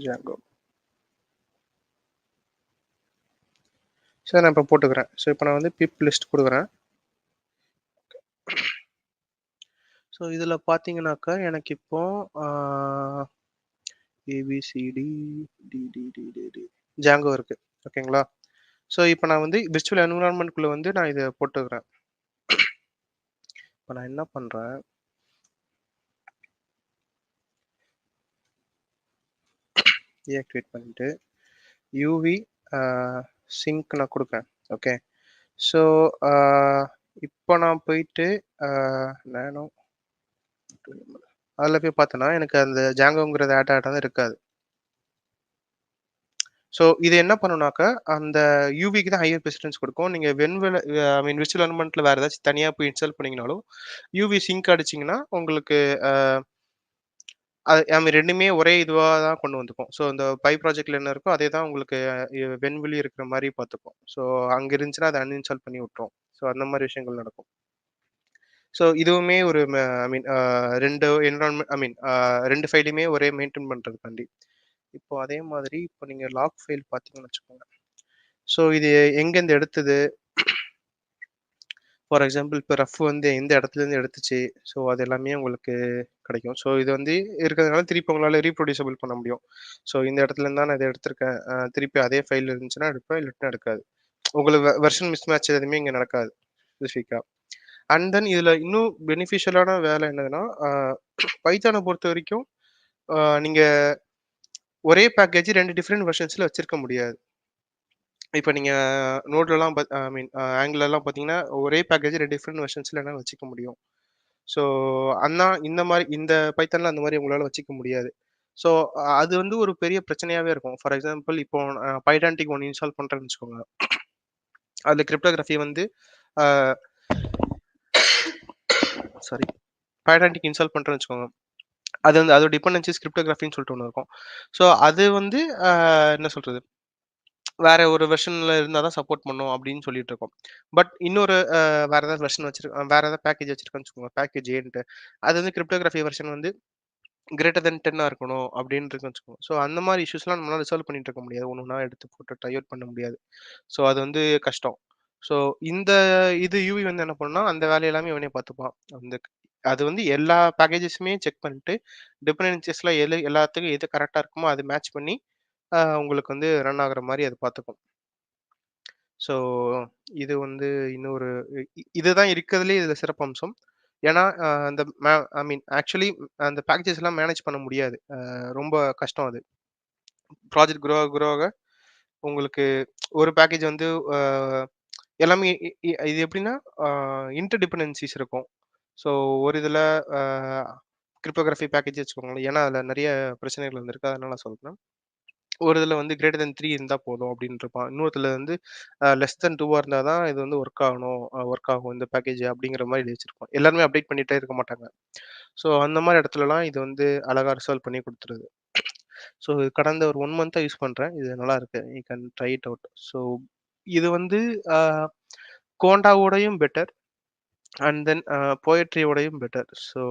A: ஜாங்கோ. ஸோ நான் இப்போ போட்டுக்கிறேன். ஸோ இப்போ நான் வந்து பிப் லிஸ்ட் கொடுக்குறேன். ஸோ இதில் பார்த்தீங்கன்னாக்கா எனக்கு இப்போ ஏபிசிடி டிடிடிடி ஜாங்கோ இருக்குது. ஓகேங்களா? ஸோ இப்போ நான் வந்து விர்ச்சுவல் என்விரான்மெண்ட்குள்ளே வந்து நான் இதை போட்டுக்கிறேன். இப்போ நான் என்ன பண்ணுறேன், டீஆக்டிவேட் பண்ணிட்டு யூவி சிங்க் நான் கொடுக்குறேன். ஓகே, ஸோ இப்போ நான் போயிட்டு நானோ அதில் போய் பார்த்தேன்னா எனக்கு அந்த ஜாங்கோங்கிறது ஆட் தான் இருக்காது. ஸோ இது என்ன பண்ணுனாக்கா, அந்த யூவிக்கு தான் ஹையர் ப்ரெசிடென்ஸ் கொடுக்கும். நீங்கள் ஐ மீன் விர்ச்சுவல் என்வரன்மெண்ட்டில் வேறு ஏதாச்சும் தனியாக போய் இன்ஸ்டால் பண்ணிங்கனாலும் யூவி சிங்க் அடிச்சிங்கன்னா உங்களுக்கு அது ஐ மீன் ரெண்டுமே ஒரே இதுவாக தான் கொண்டு வந்துக்கும். ஸோ இந்த பை ப்ராஜெக்டில் என்ன இருக்கோ அதே தான் உங்களுக்கு வென்வெளி இருக்கிற மாதிரி பார்த்துக்கும். ஸோ அங்கே இருந்துச்சுன்னா அதை அன்இன்ஸ்டால் பண்ணி விட்டுரும். ஸோ அந்த மாதிரி விஷயங்கள் நடக்கும். ஸோ இதுவுமே ஒரு ஐ மீன் 2 என்விரான்மெண்ட் ஐ மீன் 2 ஃபைலையுமே ஒரே மெயின்டைன் பண்ணுறதுக்காண்டி. இப்போ அதே மாதிரி இப்போ நீங்கள் லாக் ஃபைல் பார்த்தீங்கன்னு வச்சுக்கோங்க. ஸோ இது எங்கேருந்து எடுத்தது, ஃபார் எக்ஸாம்பிள் இப்போ ரஃப் வந்து எந்த இடத்துலேருந்து எடுத்துச்சு, ஸோ அது எல்லாமே உங்களுக்கு கிடைக்கும். ஸோ இது வந்து இருக்கிறதுனால திருப்பி உங்களால் ரீப்ரொடியூசபிள் பண்ண முடியும். ஸோ இந்த இடத்துலேருந்து தான் நான் இதை எடுத்திருக்கேன், திருப்பி அதே ஃபைல் இருந்துச்சுன்னா எடுப்பேன், இல்லைன்னா எடுக்காது. உங்களுக்கு வெர்ஷன் மிஸ் மேட்ச் எதுவுமே இங்கே நடக்காது ஸ்பெசிஃபிக்காக. அண்ட் தென் இதில் இன்னும் பெனிஃபிஷியலான வேலை என்னதுன்னா, பைத்தானை பொறுத்த வரைக்கும் நீங்கள் ஒரே பேக்கேஜ் 2 டிஃப்ரெண்ட் வெர்ஷன்ஸில் வச்சிருக்க முடியாது. இப்போ நீங்கள் நோட்லலாம் ஐ மீன் ஆங்கிலெலாம் பார்த்தீங்கன்னா ஒரே பேக்கேஜ் 2 டிஃப்ரெண்ட் வெர்ஷன்ஸில் என்ன வச்சுக்க முடியும். ஸோ இந்த மாதிரி இந்த பைத்தானில் அந்த மாதிரி உங்களால் வச்சுக்க முடியாது. ஸோ அது வந்து ஒரு பெரிய பிரச்சனையாகவே இருக்கும். ஃபார் எக்ஸாம்பிள் இப்போ பைடான்டிக் ஒன்று இன்ஸ்டால் பண்ணுறேன்னு வச்சுக்கோங்க. அதில் கிரிப்டோகிராஃபி வந்து சாரி பைடான்டிக் இன்ஸ்டால் பண்ணுறேன்னு வச்சுக்கோங்க. அது வந்து அதோட டிபெண்டன்சிஸ் கிரிப்டோகிராஃபின்னு சொல்லிட்டு ஒன்று இருக்கும். ஸோ அது வந்து என்ன சொல்கிறது, வேற ஒரு வெர்ஷனில் இருந்தால் தான் சப்போர்ட் பண்ணும் அப்படின்னு சொல்லிட்டு இருக்கோம். பட் இன்னொரு வேற ஏதாவது வெர்ஷன் வச்சிருக்கோம், வேற ஏதாவது பேக்கேஜ் வச்சிருக்கோன்னு வச்சுக்கோங்க, பேக்கேஜ் ஏன்ட்டு அது வந்து கிரிப்டோகிராஃபி வெர்ஷன் வந்து கிரேட்டர் தென் 10 இருக்கணும் அப்படின்னு வச்சுக்கோங்க. ஸோ அந்த மாதிரி இஷ்யூஸ்லாம் நம்மளால ரிசால்வ் பண்ணிட்டு இருக்க முடியாது, ஒன்று எடுத்து போட்டு டைட் பண்ண முடியாது. ஸோ அது வந்து கஷ்டம். ஸோ இந்த யூவி வந்து என்ன பண்ணுன்னா அந்த வேலையெல்லாமே இவனே பார்த்துப்பான். அது வந்து எல்லா பேக்கேஜஸுமே செக் பண்ணிட்டு டிபெண்டன்சிஸ்லாம் எல்லாத்துக்கும் எது கரெக்டாக இருக்குமோ அது மேட்ச் பண்ணி உங்களுக்கு வந்து ரன் ஆகுற மாதிரி அது பார்த்துக்கும். ஸோ இது வந்து இன்னொரு இதுதான் இருக்கிறதுலே இதில் சிறப்பம்சம். ஏன்னா அந்த ஐ மீன் ஆக்சுவலி அந்த பேக்கேஜஸ்லாம் மேனேஜ் பண்ண முடியாது, ரொம்ப கஷ்டம் அது. ப்ராஜெக்ட் குரோ ஆக உங்களுக்கு ஒரு பேக்கேஜ் வந்து எல்லாமே இது எப்படின்னா இன்டர் டிபெண்டன்சிஸ் இருக்கும். ஸோ ஒரு இதில கிரிப்டோகிராஃபி பேக்கேஜ் வச்சுக்கோங்களேன். ஏன்னா அதில நிறைய பிரச்சனைகள் வந்திருக்கு. அதனால நான் சொல்றேன். ஒரு இதில வந்து கிரேட்டர் தென் 3 இருந்தா போதும் அப்படின்னு இருப்பான். இன்னொருத்துல வந்து லெஸ் தென் 2 இருந்தா தான் இது வந்து ஒர்க் ஆகும் இந்த பேக்கேஜ் அப்படிங்கிற மாரி எழுதி வச்சிருப்பான். எல்லாருமே அப்டேட் பண்ணிட்டே இருக்க மாட்டாங்க. ஸோ அந்த மாரி இடத்துலலாம் இது வந்து அழகா ரிசால்வ் பண்ணி குடுத்துருது. ஸோ கடந்த ஒரு 1 மந்த்தா யூஸ் பண்றேன். இது நல்லா இருக்கு. You can try it out. So இது வந்து அ கோண்டாவோடையும் பெட்டர். அண்ட் தென் போயட்ரியோடையும் better. So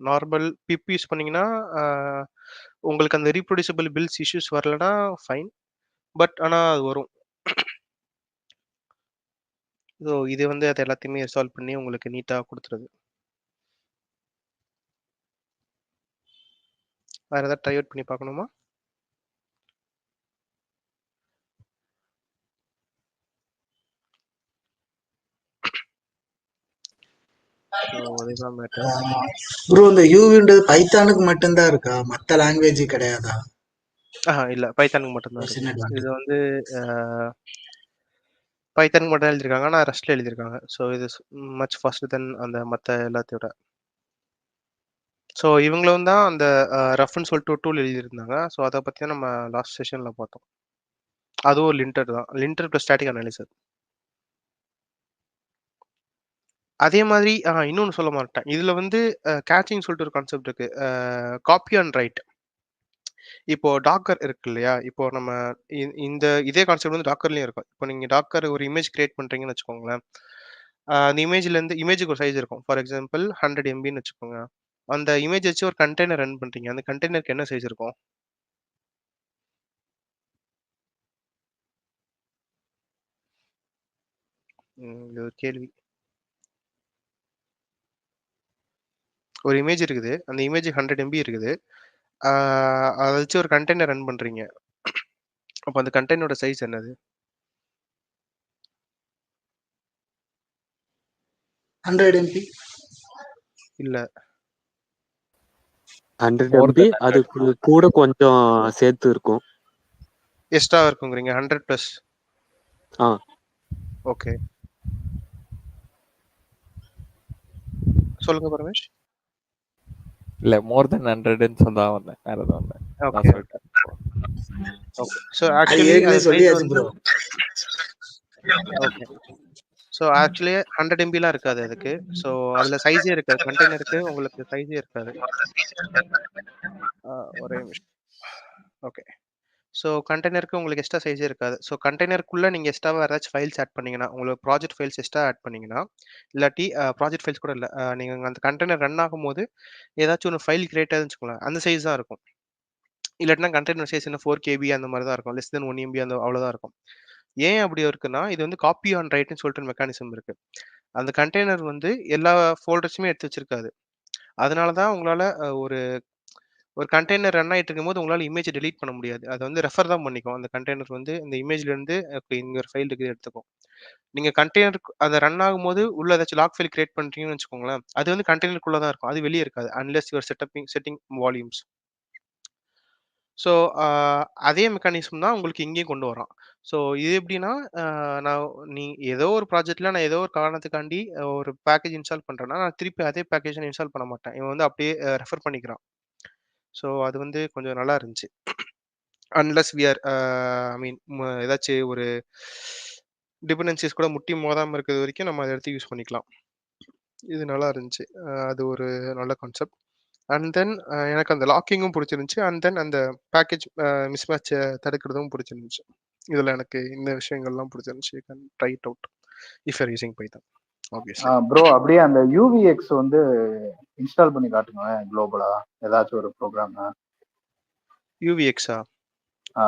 A: normal pip use பண்ணீங்கன்னா, அ உங்களுக்கு அந்த ரீப்ரொடியூசபிள் பில்ஸ் இஷ்யூஸ் வரலன்னா ஃபைன். பட் ஆனா அது வரும். ஸோ இது வந்து அது எல்லாத்தையுமே ரிசால்வ் பண்ணி உங்களுக்கு நீட்டா குடுத்துருது. வேற ஏதாவது ட்ரை அவுட் பண்ணி பார்க்கணுமா? ஸோ அதுதான் மேட்டர்.
D: ப்ரோ இந்த யூவின்றது பைத்தானுக்கு மட்டும்தான் இருக்கா? மத்த லாங்குவேஜ் கிடையாதா?
A: இல்ல. பைத்தானுக்கு மட்டும் தான்
D: ஒரு
A: இருக்கு.
D: சின்ன டவுட்.
A: இது வந்து அ பைத்தானுக்கு மட்டும் தான் எழுதியிருக்காங்க. ஆனா ரஸ்ட்ல எழுதியிருக்காங்க. ஸோ இது மச் ஃபாஸ்டர் தென் அந்த மத்த எல்லாத்தையும் விட. ஸோ இவங்களும் தான் அந்த ரஃப்ன்னு சொல்லிட்டு ஒரு டூல் எழுதியிருந்தாங்க. ஸோ அத பத்தி தான் நம்ம லாஸ்ட் செஷன்ல பார்த்தோம். அதுவும் ஒரு லிண்டர் தான். Linder plus static analysis. அதே மாதிரி இன்னொன்னு சொல்ல மறந்துட்டேன். இதுல வந்து கேச்சிங்ன்னு சொல்லிட்டு ஒரு கான்செப்ட் இருக்கு. Copy and write. இப்போ டாக்கர் இருக்கு இல்லையா? இப்போ நம்ம இந்த இதே கான்செப்ட் வந்து டாக்கர்லயும் இருக்கும். இப்போ நீங்க டாக்கர் ஒரு இமேஜ் கிரியேட் பண்றீங்கன்னு வச்சுக்கோங்களேன். அந்த இமேஜுக்கு ஒரு சைஸ் இருக்கும். ஃபார் எக்ஸாம்பிள் 100 எம்பின்னு வச்சுக்கோங்க. அந்த இமேஜ் வச்சு ஒரு கண்டெய்னர் ரன் பண்றீங்க. அந்த கண்டெய்னருக்கு என்ன சைஸ் இருக்கும்? இது ஒரு கேள்வி. ஒரு இமேஜ் இருக்குது. அந்த இமேஜ் 100 எம்பி இருக்குது. ஆ அத வச்சு ஒரு கண்டெய்னர் ரன் பண்றீங்க. அப்ப அந்த கண்டெய்னரோட சைஸ் என்னது?
D: 100 MP.
A: இல்ல.
E: 100
F: More
E: MB
F: than 100.
E: அதுக்கு கூட கொஞ்சம் சேர்த்து இருக்கும்.
A: எக்ஸ்ட்ரா இருக்குங்கிறீங்க. 100 பிளஸ்.
E: ஆ.
A: ஓகே. சொல்லுங்க பரமேஷ்.
F: இல்ல மோர் தென் 100ன்னு சொல்ல வந்தேன். வேற எதுவும் இல்ல. நான்
A: ஓகே.
F: சொல்லிட்டேன்.
A: ஓகே. ஸோ
D: அது
A: ஆக்சுவலி
D: ஏற்கனவே
A: அது சைஸ்
D: சொல்லியாச்சு
A: வந்து
D: ப்ரோ.
A: ஓகே. ஸோ ஆக்சுவலி 100 எம்பிலாம் இருக்காது அதுக்கு. ஸோ அதுல சைஸே இருக்காது. கண்டெய்னருக்கு உங்களுக்கு சைஸே இருக்காது. ஒரே நிமிஷம். ஓகே. ஸோ கண்டெய்னருக்கு உங்களுக்கு எக்ஸ்ட்ரா சைஸே இருக்காது. ஸோ கண்டெய்னருக்குள்ள நீங்க எக்ஸ்ட்ராவா ஏதாச்சும் ஃபைல்ஸ் ஆட் பண்ணீங்கன்னா, உங்களுக்கு ப்ராஜெக்ட் ஃபைல்ஸ் எக்ஸ்ட்ரா ஆட் பண்ணீங்கன்னா, இல்லாட்டி ப்ராஜெக்ட் ஃபைல்ஸ் கூட இல்ல. நீங்க அந்த கண்டெய்னர் ரன் ஆகும்போது ஏதாச்சும் ஒரு ஃபைல் கிரியேட் ஆகுதுன்னு வச்சுக்கோங்களேன். அந்த சைஸ் தான் இருக்கும். இல்லாட்டினா கண்டெய்னர் சைஸ் என்ன 4 கேபி அந்த மாரி தான் இருக்கும். லெஸ் தென் 1 எம்பி அந்த அவ்வளோதான் இருக்கும். ஏன் அப்படி இருக்குன்னா, இது வந்து காப்பி ஆன் ரைட்ன்னு சொல்லிட்டு ஒரு மெக்கானிசம் இருக்கு. அந்த கண்டெய்னர் வந்து எல்லா ஃபோல்டர்ஸுமே எடுத்து வச்சிருக்காது. அதனால தான் உங்களால ஒரு ஒரு கண்டெய்னர் ரன் ஆயிட்டு இருக்கும்போது உங்களால இமேஜ டெலீட் பண்ண முடியாது. அது வந்து ரெஃபர் தான் பண்ணிக்கும். அந்த கண்டெய்னர் வந்து இந்த இமேஜ்ல இருந்து இங்க ஒரு ஃபைல் இருக்குது எடுத்துக்கும். நீங்க கண்டெய்னர் அந்த ரன் ஆகும்போது உள்ள ஏதாச்சும் லாக் ஃபைல் கிரியேட் பண்றீங்கன்னு வச்சுக்கோங்களேன். அது வந்து கண்டெய்னருக்குள்ள தான் இருக்கும். அது வெளிய இருக்காது. Unless you are setting volumes. So அ அதே மெக்கானிசம் தான் உங்களுக்கு இங்கேயும் கொண்டு வரான். ஸோ இது எப்படின்னா, அ நான் நீ ஏதோ ஒரு ப்ராஜெக்ட்ல நான் ஏதோ ஒரு காரணத்துக்காண்டி ஒரு பேக்கேஜ் இன்ஸ்டால் பண்றேன்னா, நான் திருப்பி அதே பேக்கேஜ நான் இன்ஸ்டால் பண்ண மாட்டேன். இவன் வந்து அப்படியே ரெஃபர் பண்ணிக்கிறான். ஸோ அது வந்து கொஞ்சம் நல்லா இருந்துச்சு. அன்லெஸ் வி ஆர் ஐ மீன் ஏதாச்சும் ஒரு டிபெண்டன்சிஸ் கூட முட்டி மோதாம இருக்கிறது வரைக்கும் நம்ம அத எடுத்து யூஸ் பண்ணிக்கலாம். இது நல்லா இருந்துச்சு. அது ஒரு நல்ல கான்செப்ட். அண்ட் தென் எனக்கு அந்த லாக்கிங்கும் புடிச்சிருந்துச்சு. அண்ட் தென் அந்த பேக்கேஜ் மிஸ்மேட்ச்ச தடுக்கிறதும் புடிச்சிருந்துச்சு. இதுல எனக்கு இந்த விஷயங்கள்லாம் புடிச்சிருந்துச்சு. You can try it out if you are using Python obviously.
B: Bro அப்படியே அந்த யூவிஎக்ஸ் வந்து இன்ஸ்டால் பண்ணி காட்டுங்க குளோபலா ஏதாச்சும் ஒரு ப்ரோக்ராம்.
A: யூவிஎக்ஸா?
B: ஆ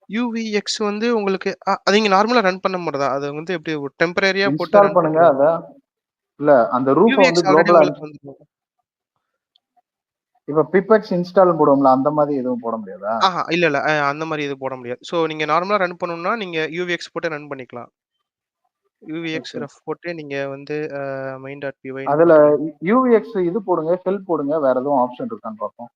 A: யூவிஎக்ஸ் வந்து உங்களுக்கு அது நீங்க நார்மலா ரன் பண்ண மாரி தான். அது வந்து எப்படி ஒரு டெம்பரரியா போட்டு
B: இன்ஸ்டால்
A: ரன்
B: பண்ணுங்க.
A: பண்ணுவீங்க.
B: அத இல்ல அந்த ரூஃபை வந்து
A: யூவிஎக்ஸ் ஆல்ரெடி
B: குளோபலா
A: உங்களுக்கு வந்துரும்.
B: இப்ப பிப்பெக்ஸ் இன்ஸ்டால் போடுவோம்ல அந்த மாதிரி எதுவும் போட முடியாதா?
A: இல்ல. அந்த மாரி எதுவும் போட முடியாது. ஸோ நீங்க நார்மலா ரன் பண்ணணும்னா, நீங்க யூவிஎக்ஸ் போட்டு ரன் பண்ணிக்கலாம். யூவிஎக்ஸ்
B: ஓகே.
A: ரெஃப் போட்டு நீங்க வந்து main.py
B: அதுல
A: குடுத்துட்டீங்க.
B: யூவிஎக்ஸ் இது போடுங்க, ஹெல்ப் போடுங்க, வேற எதுவும் ஆப்ஷன் இருக்கான்னு பார்ப்போம்.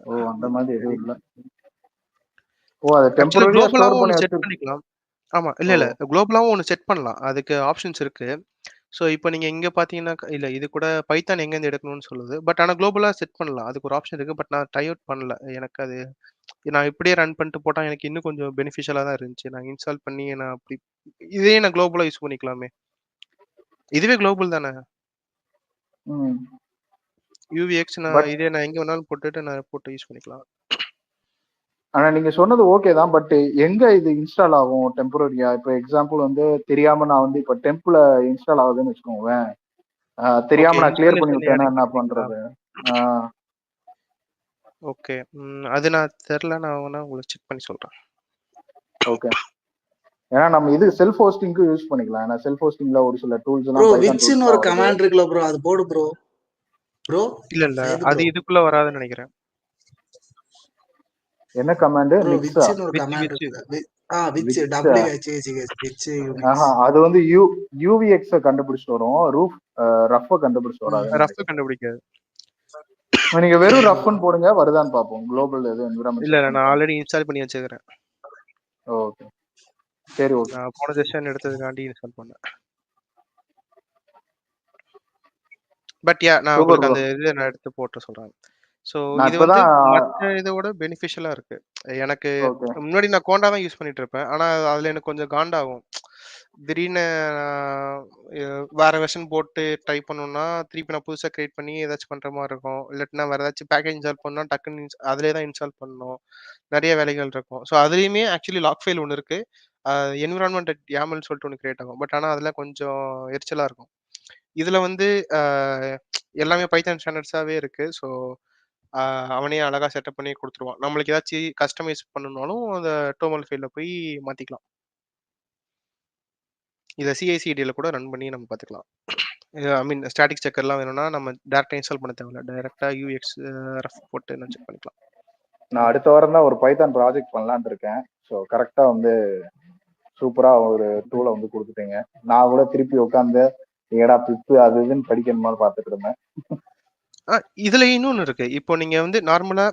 B: ஓ அந்த மாதிரி எதுவும் இல்ல. ஓ அதை
A: ஆக்சுவலா
B: டெம்பரரியா ஸ்டோர்
A: குளோபலாவும்
B: பண்ணி
A: ஒண்ணு செட்
B: வச்சிருக்கோம்.
A: பண்ணிக்கலாம். ஆமா. இல்ல,
B: ஓ
A: இல்ல. குளோபலாவும் ஒண்ணு செட் பண்ணலாம். அதுக்கு ஆப்ஷன்ஸ் இருக்கு. ஸோ இப்ப நீங்க இங்க பார்த்தீங்கன்னா, இல்ல இது கூட பைத்தான் எங்கேருந்து எடுக்கணும்னு சொல்லுது. பட் ஆனா குளோபலா செட் பண்ணலாம். அதுக்கு ஒரு ஆப்ஷன் இருக்கு. பட் நான் ட்ரை அவுட் பண்ணல. எனக்கு அது நான் இப்படியே ரன் பண்ணிட்டு போட்டா எனக்கு இன்னும் கொஞ்சம் பெனிஃபிஷியலா தான் இருந்துச்சு. நான் இன்ஸ்டால் பண்ணி நான் அப்படி இதே நான் குளோபலா யூஸ் பண்ணிக்கலாமே. இதுவே குளோபல் தானே.
B: ம்
A: யூவிஎக்ஸ்
B: பட்
A: இதே நான் எங்க வேணாலும் போட்டுட்டு நான் போட்டு யூஸ் பண்ணிக்கலாம்.
B: ஆனா நீங்க சொன்னது ஓகே தான். பட் எங்க இது இன்ஸ்டால் ஆகும் டெம்பரரியா? இப்போ எக்ஸாம்பிள் வந்து தெரியாம நான் வந்து இப்போ டெம்ப்ல இன்ஸ்டால் ஆகுதுன்னு வச்சுக்கோங்களேன்.
A: ஓகே.
B: தெரியாம நான் கிளியர் பண்ணி
A: இன்ஸ்டாலேஷன்
B: விட்டேன்னா
A: எடிட்
B: என்ன
A: பண்றீங்களா?
B: பண்றது? ஆஹ்
A: ஓகே. அது நான் தெரியல. நான் வேணா உங்களுக்கு செக் பண்ணி சொல்றேன்.
B: ஓகே. ஏன்னா நம்ம இது செல்ஃப் ஹோஸ்டிங்க்கு யூஸ் பண்ணிக்கலாம். ஏன்னா செல்ஃப் ஹோஸ்டிங்ல ஒரு சில டூல்ஸ்
D: ப்ரோ
B: எல்லாம் பைத்தான் டூல்ஸ்
D: விட்ச்னு ஒரு
B: எல்லாம் வருது.
D: கமாண்ட் இருக்குல்ல ப்ரோ, அது போடு ப்ரோ. ப்ரோ
A: இல்ல, இல்ல.
D: சையது
A: அது
D: ப்ரோ.
A: இதுக்குள்ள வராதுன்னு நினைக்கிறேன்.
B: என்ன கமாண்டு?
D: ப்ரோ
B: மிக்ஸா?
D: விட்ச்னு ஒரு
A: விச்
D: கமாண்ட்
A: விச்
D: இருக்குல்ல. விட்ச்
B: விக்ஸா?
D: WHACH witch Unix.
B: அது வந்து யூவிஎக்ஸ கண்டுபிடிச்சிட்டு வரும். ரஃப கண்டுபிடிச்சிட்டு வராதுன்னு
A: ரஃப்
B: நினைக்கிறேன்.
A: கண்டுபிடிக்காது.
B: நீங்க வெறும் ரஃப்னு போடுங்க, வருதான்னு பார்ப்போம். குளோபல் எதுவும் என்விரான்மெண்ட்
A: இல்ல,
B: செட்
A: இல்ல. நான்
B: பண்ணிக்கலாம்.
A: ஆல்ரெடி இன்ஸ்டால் பண்ணி வச்சுக்கிறேன்.
B: ஓகே சரி ஓகே.
A: நான் போன செஷன் எடுத்ததுக்காண்டி இன்ஸ்டால் பண்ணேன். பட் நான்
B: சூப்பர்
A: உங்களுக்கு
B: ப்ரோ.
A: அந்த இது நான் எடுத்து போட்டு சொல்றேன். ஸோ
B: நான்
A: இது வந்து
B: இப்பதான்
A: மத்த இதோட பெனிஃபிஷியலா இருக்கு. எனக்கு
B: ஓகே.
A: முன்னாடி நான் கோண்டா தான் யூஸ் பண்ணிட்டு இருப்பேன். ஆனா அதுல எனக்கு கொஞ்சம் காண்டாகும். திடீர்னு வேற வெர்ஷன் போட்டு டைப் பண்ணணும்னா, திருப்பி நான் புதுசா கிரியேட் பண்ணி ஏதாச்சும் பண்ற மாரி இருக்கும். இல்லாட்டினா வேற ஏதாச்சும் பேக்கேஜ் இன்ஸ்டால் பண்ணா டக்குன்னு அதிலேயே தான் இன்ஸ்டால் பண்ணணும். நெறைய வேலைகள் இருக்கும். ஸோ அதுலயுமே ஆக்சுவலி லாக் ஃபைல் ஒண்ணு இருக்கு. என்விரான்மென்ட் YAMLன்னு சொல்லிட்டு ஒண்ணு கிரியேட் ஆகும். பட் ஆனா அதுல கொஞ்சம் எரிச்சலா இருக்கும். இதுல வந்து அ எல்லாமே பைதான் ஸ்டாண்டர்ட்ஸாவே இருக்கு. ஸோ அவனே அழகா செட்டப் பண்ணி குடுத்துருவான். நம்மளுக்கு ஏதாச்சும் கஸ்டமைஸ் பண்ணணும்னாலும் அந்த டோமல் ஃபைல்ல போய் மாத்திக்கலாம். இத CI/CD-ல கூட ரன் பண்ணி நம்ம பார்த்துக்கலாம். ஐ மீன் ஸ்டாட்டிக் செக்கர்லாம் வேணும்னா நம்ம டைரக்ட்டா இன்ஸ்டால் பண்ண தேவையில்ல. டைரக்ட்டா UX ரஃப் போட்டு நான் செக் பண்ணிக்கலாம்.
B: நான் அடுத்த வாரம் தான் ஒரு பைத்தான் ப்ராஜெக்ட் பண்ணலான்னு இருக்கேன். ஸோ கரெக்டா வந்து சூப்பரா ஒரு டூலை வந்து கொடுத்துட்டீங்க. நான் கூட திருப்பி உட்காந்து ஏடா பிப்பு அது இதுன்னு படிக்கணுமான்னு பார்த்துட்டு இருந்தேன்.
A: இதுல இன்னொன்னு இருக்கு. இப்போ நீங்க வந்து நார்மலா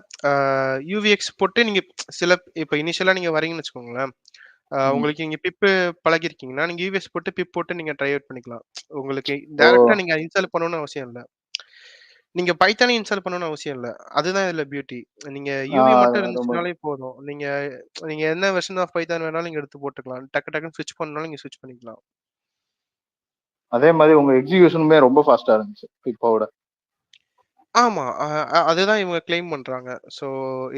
A: UVX போட்டு நீங்க சில இப்போ இனிஷியலா நீங்க வரீங்கன்னு வச்சுக்கோங்களேன். உங்களுக்கு நீங்க பிப் பழகியிருக்கீங்கன்னா, நீங்க UVS போட்டு பிப் போட்டு நீங்க ட்ரை அவுட் பண்ணிக்கலாம். உங்களுக்கு
B: ஓ
A: டைரக்ட்டா நீங்க இன்ஸ்டால் பண்ணணும்னு அவசியம் இல்ல. நீங்க பைத்தானே இன்ஸ்டால் பண்ணணும்னு அவசியம் இல்ல. அதுதான் இதுல பியூட்டி. நீங்க UV மட்டும்
B: ரொம்ப
A: இருந்துச்சுனாலே போதும். நீங்க நீங்க என்ன வெர்ஷன் ஆஃப் பைத்தான் வேணாலும் நீங்க எடுத்து போட்டுக்கலாம். டக்கு டக்குன்னு ஸ்விட்ச் பண்ணாலும் நீங்க ஸ்விட்ச் பண்ணிக்கலாம்.
B: அதே மாதிரி உங்க எக்ஸிகியூஷனுமே ரொம்ப ஃபாஸ்டா இருந்துச்சு இப்போட.
A: ஆமா. அதுதான் இவங்க கிளைம் பண்றாங்க. ஸோ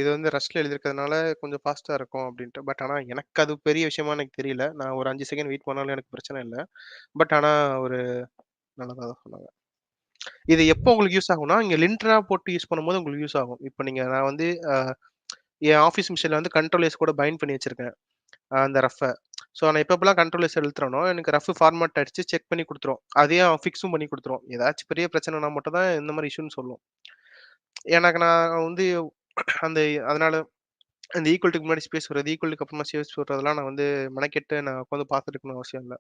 A: இது வந்து ரஸ்ட்ல எழுதியிருக்கிறதுனால கொஞ்சம் ஃபாஸ்ட்டா இருக்கும் அப்டின்ட்டு. பட் ஆனா எனக்கு அது பெரிய விஷயமா எனக்கு தெரியல. நான் ஒரு 5 செகண்ட் வெயிட் பண்ணாலும் எனக்கு பிரச்சனை இல்ல. பட் ஆனா ஒரு நல்லதா தான் சொன்னாங்க. இது எப்போ உங்களுக்கு யூஸ் ஆகும்னா, நீங்க லின்டரா போட்டு யூஸ் பண்ணும்போது உங்களுக்கு யூஸ் ஆகும். இப்ப நான் வந்து என் ஆஃபீஸ் மிஷின்ல வந்து கண்ட்ரோல் எஸ் கூட பைண்ட் பண்ணி வச்சிருக்கேன். அந்த ரஃப்ப. ஸோ நான் எப்பப்பலாம் கண்ட்ரோல் எஸ் அழுத்துறேனோ, எனக்கு ரஃப் ஃபார்மேட் அடிச்சு செக் பண்ணி குடுத்துரும். அதையே ஃபிக்ஸும் பண்ணி குடுத்துரும். ஏதாச்சும் பெரிய பிரச்சனைனா மட்டும் தான் இந்த மாரி இஷ்யூன்னு சொல்லும். எனக்கு நான் வந்து அந்த அதனால அந்த ஈக்குவல்ட்டுக்கு முன்னாடி ஸ்பேஸ் வர்றது, ஈக்குவல்ட்டுக்கு அப்புறமா ஸ்பேஸ் வர்றதெல்லாம் நான் வந்து மெனக்கெட்டு நான் உட்காந்து பார்த்துட்டு இருக்கணும்னு அவசியம் இல்ல.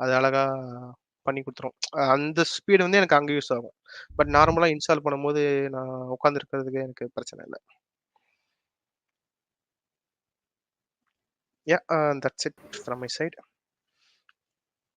A: அது அழகா பண்ணி குடுத்துரும். அந்த ஸ்பீடு வந்து எனக்கு அங்க யூஸ் ஆகும். பட் நார்மலா இன்ஸ்டால் பண்ணும்போது நான் உட்கார்ந்து இருக்கிறதுக்கு எனக்கு பிரச்சனை இல்ல. That's it from my side.